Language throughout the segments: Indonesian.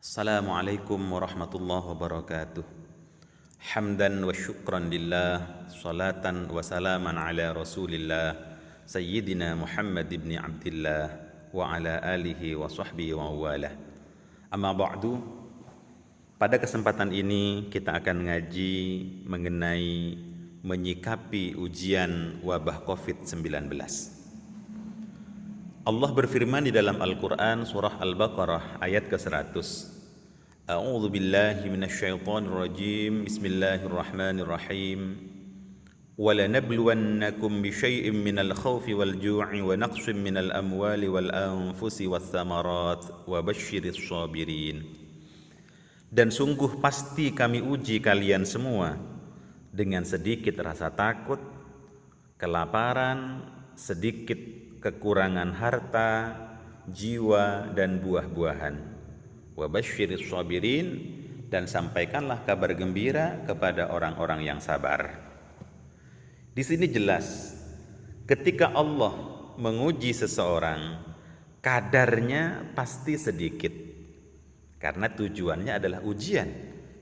Assalamualaikum warahmatullahi wabarakatuh. Hamdan wa syukran lillah, salatan wa salaman ala rasulillah, Sayyidina Muhammad ibn Abdillah wa ala alihi wa sahbihi wa walah. Amma ba'du, pada kesempatan ini kita akan ngaji mengenai menyikapi ujian wabah COVID-19. Allah berfirman di dalam Al-Quran surah Al-Baqarah ayat ke-100. A'udzu billahi minasyaitonir rajim. Bismillahirrahmanirrahim. Wa lanabluwannakum bisyai'in minal khaufi wal ju'i wa naqsin minal amwali wal anfusi wath thamarat wa basyyiris shabirin. Dan sungguh pasti kami uji kalian semua dengan sedikit rasa takut, kelaparan, sedikit kekurangan harta, jiwa dan buah-buahan. Wa basyiris shabirin, dan sampaikanlah kabar gembira kepada orang-orang yang sabar. Di sini jelas ketika Allah menguji seseorang, kadarnya pasti sedikit. Karena tujuannya adalah ujian,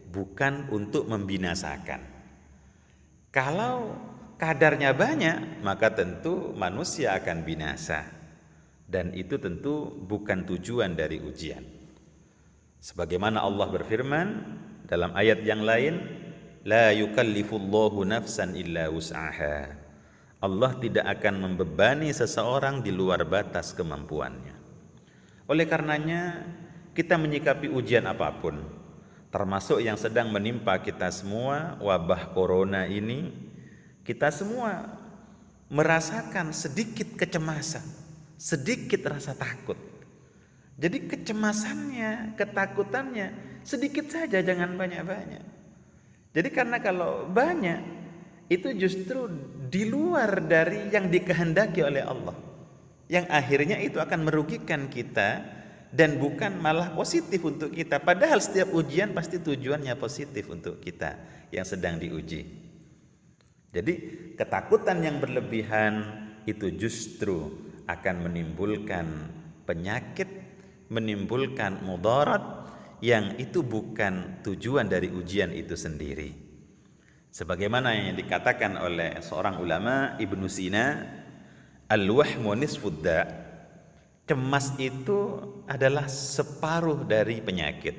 bukan untuk membinasakan. Kalau kadarnya banyak, maka tentu manusia akan binasa. Dan itu tentu bukan tujuan dari ujian. Sebagaimana Allah berfirman dalam ayat yang lain, la yukallifullahu nafsan illa wus'aha. Allah tidak akan membebani seseorang di luar batas kemampuannya. Oleh karenanya, kita menyikapi ujian apapun, termasuk yang sedang menimpa kita semua, wabah corona ini, kita semua merasakan sedikit kecemasan, sedikit rasa takut. Jadi kecemasannya, ketakutannya sedikit saja, jangan banyak-banyak. Jadi karena kalau banyak, itu justru di luar dari yang dikehendaki oleh Allah, yang akhirnya itu akan merugikan kita dan bukan malah positif untuk kita. Padahal setiap ujian pasti tujuannya positif untuk kita yang sedang diuji. Jadi ketakutan yang berlebihan itu justru akan menimbulkan penyakit, menimbulkan mudarat yang itu bukan tujuan dari ujian itu sendiri. Sebagaimana yang dikatakan oleh seorang ulama, Ibnu Sina, al-wahmu nisfud da'. Cemas itu adalah separuh dari penyakit.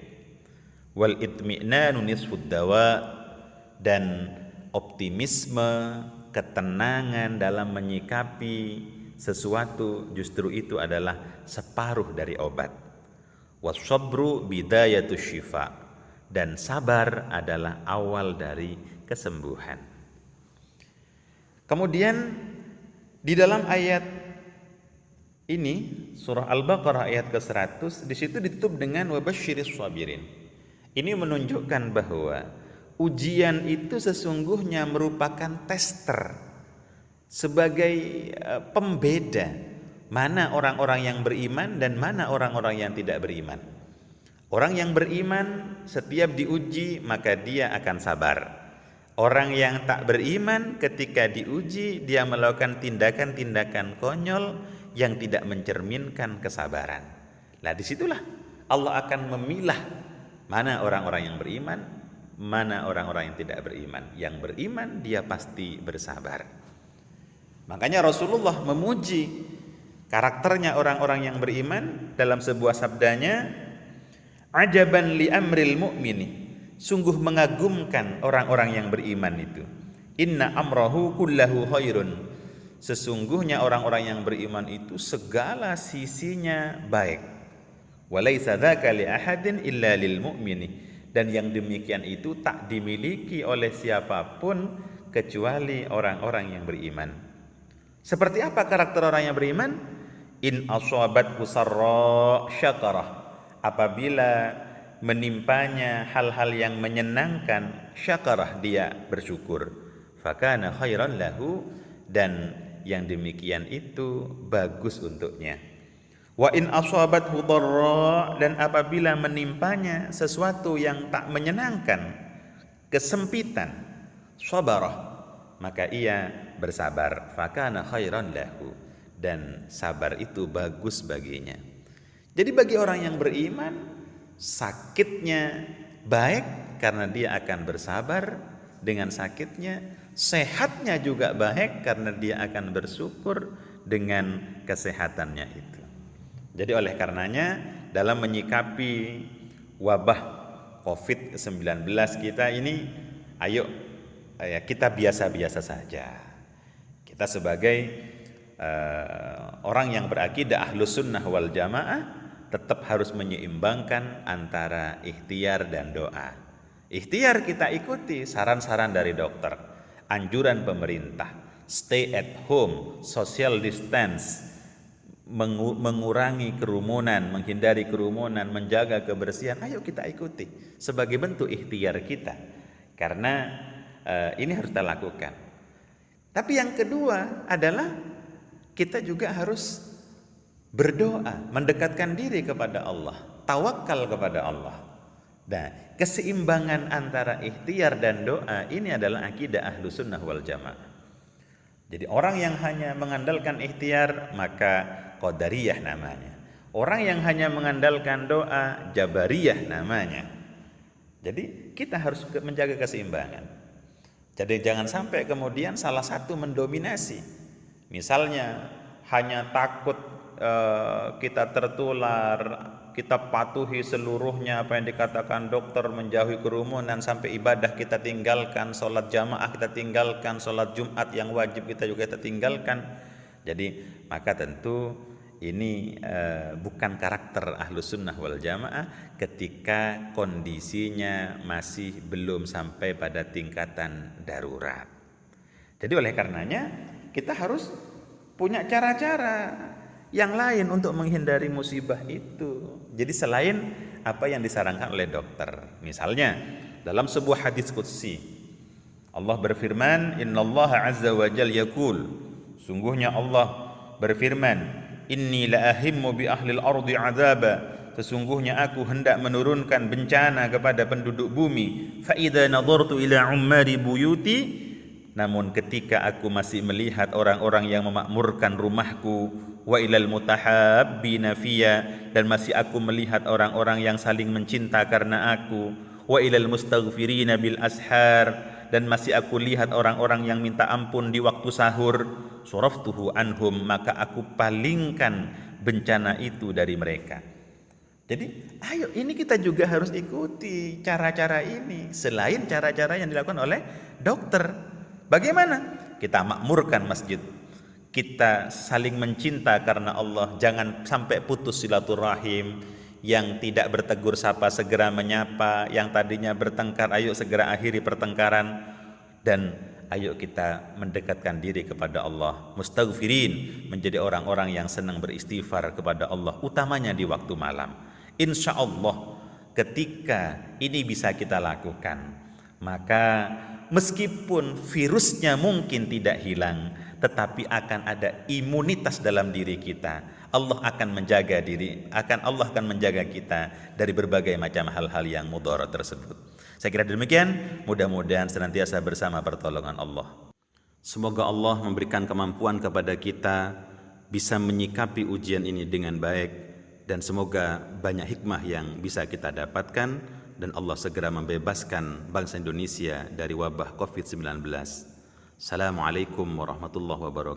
Wal itmi'nanu nisfud dawa, dan optimisme, ketenangan dalam menyikapi sesuatu justru itu adalah separuh dari obat. Wassabru bidayatus syifa, dan sabar adalah awal dari kesembuhan. Kemudian di dalam ayat ini surah Al-Baqarah ayat ke-100, di situ ditutup dengan wabasyiris shabirin. Ini menunjukkan bahwa ujian itu sesungguhnya merupakan tester, sebagai pembeda mana orang-orang yang beriman dan mana orang-orang yang tidak beriman. Orang yang beriman setiap diuji maka dia akan sabar. Orang yang tak beriman ketika diuji dia melakukan tindakan-tindakan konyol yang tidak mencerminkan kesabaran. Nah, disitulah Allah akan memilah mana orang-orang yang beriman, mana orang-orang yang tidak beriman. Yang beriman dia pasti bersabar. Makanya Rasulullah memuji karakternya orang-orang yang beriman dalam sebuah sabdanya, ajaban li amril mu'mini, sungguh mengagumkan orang-orang yang beriman itu. Inna amrahu kullahu khairun, sesungguhnya orang-orang yang beriman itu segala sisinya baik. Walaysa dzaka li ahadin illa lil mu'mini, dan yang demikian itu tak dimiliki oleh siapapun kecuali orang-orang yang beriman. Seperti apa karakter orang yang beriman? In asabathu sarra syakarah, apabila menimpanya hal-hal yang menyenangkan, syakarah, dia bersyukur. Fakana khairan lahu, dan yang demikian itu bagus untuknya. Wa in asabathu dharra, dan apabila menimpanya sesuatu yang tak menyenangkan, kesempitan, sabarah, maka ia bersabar. Fakana khairan lahu, dan sabar itu bagus baginya. Jadi bagi orang yang beriman, sakitnya baik karena dia akan bersabar dengan sakitnya, sehatnya juga baik karena dia akan bersyukur dengan kesehatannya itu. Jadi oleh karenanya dalam menyikapi wabah COVID-19 kita ini, ayo kita biasa-biasa saja. Kita sebagai orang yang berakidah Ahlus Sunnah wal Jamaah tetap harus menyeimbangkan antara ikhtiar dan doa. Ikhtiar kita ikuti saran-saran dari dokter, anjuran pemerintah, stay at home, social distance, mengurangi kerumunan, menghindari kerumunan, menjaga kebersihan. Ayo kita ikuti sebagai bentuk ikhtiar kita, karena ini harus kita lakukan. Tapi yang kedua adalah kita juga harus berdoa, mendekatkan diri kepada Allah, tawakal kepada Allah. Nah, keseimbangan antara ikhtiar dan doa ini adalah akidah Ahlus Sunnah wal Jamaah. Jadi orang yang hanya mengandalkan ikhtiar maka Qadariyah namanya. Orang yang hanya mengandalkan doa Jabariyah namanya. Jadi kita harus menjaga keseimbangan. Jadi jangan sampai kemudian salah satu mendominasi. Misalnya hanya takut kita tertular, kita patuhi seluruhnya apa yang dikatakan dokter, menjauhi kerumunan, sampai ibadah kita tinggalkan, sholat jamaah kita tinggalkan, sholat Jumat yang wajib kita juga kita tinggalkan. Jadi maka tentu ini bukan karakter Ahlus Sunnah wal Jamaah ketika kondisinya masih belum sampai pada tingkatan darurat. Jadi oleh karenanya kita harus punya cara-cara yang lain untuk menghindari musibah itu. Jadi selain apa yang disarankan oleh dokter. Misalnya dalam sebuah hadis qudsi Allah berfirman, innallaha azza wa jalla yaqul, sungguhnya Allah berfirman, inni la ahimmu bi ahlil ardi azaba, sesungguhnya aku hendak menurunkan bencana kepada penduduk bumi. Fa idza nadartu ila ummari buyuti, namun ketika aku masih melihat orang-orang yang memakmurkan rumahku, wa ilal mutahabbina fiyya, dan masih aku melihat orang-orang yang saling mencinta karena aku, wa ilal mustaghfirina bil ashar, dan masih aku lihat orang-orang yang minta ampun di waktu sahur, suraftuhu anhum, maka aku palingkan bencana itu dari mereka. Jadi ayo ini kita juga harus ikuti cara-cara ini selain cara-cara yang dilakukan oleh dokter. Bagaimana? Kita makmurkan masjid, kita saling mencinta karena Allah, jangan sampai putus silaturahim, yang tidak bertegur sapa segera menyapa, yang tadinya bertengkar ayo segera akhiri pertengkaran, dan ayo kita mendekatkan diri kepada Allah, mustaghfirin, menjadi orang-orang yang senang beristighfar kepada Allah, utamanya di waktu malam. Insya Allah ketika ini bisa kita lakukan, maka meskipun virusnya mungkin tidak hilang, tetapi akan ada imunitas dalam diri kita. Allah akan menjaga Allah akan menjaga kita dari berbagai macam hal-hal yang mudarat tersebut. Saya kira demikian, mudah-mudahan senantiasa bersama pertolongan Allah. Semoga Allah memberikan kemampuan kepada kita bisa menyikapi ujian ini dengan baik, dan semoga banyak hikmah yang bisa kita dapatkan, dan Allah segera membebaskan bangsa Indonesia dari wabah COVID-19. Assalamualaikum warahmatullahi wabarakatuh.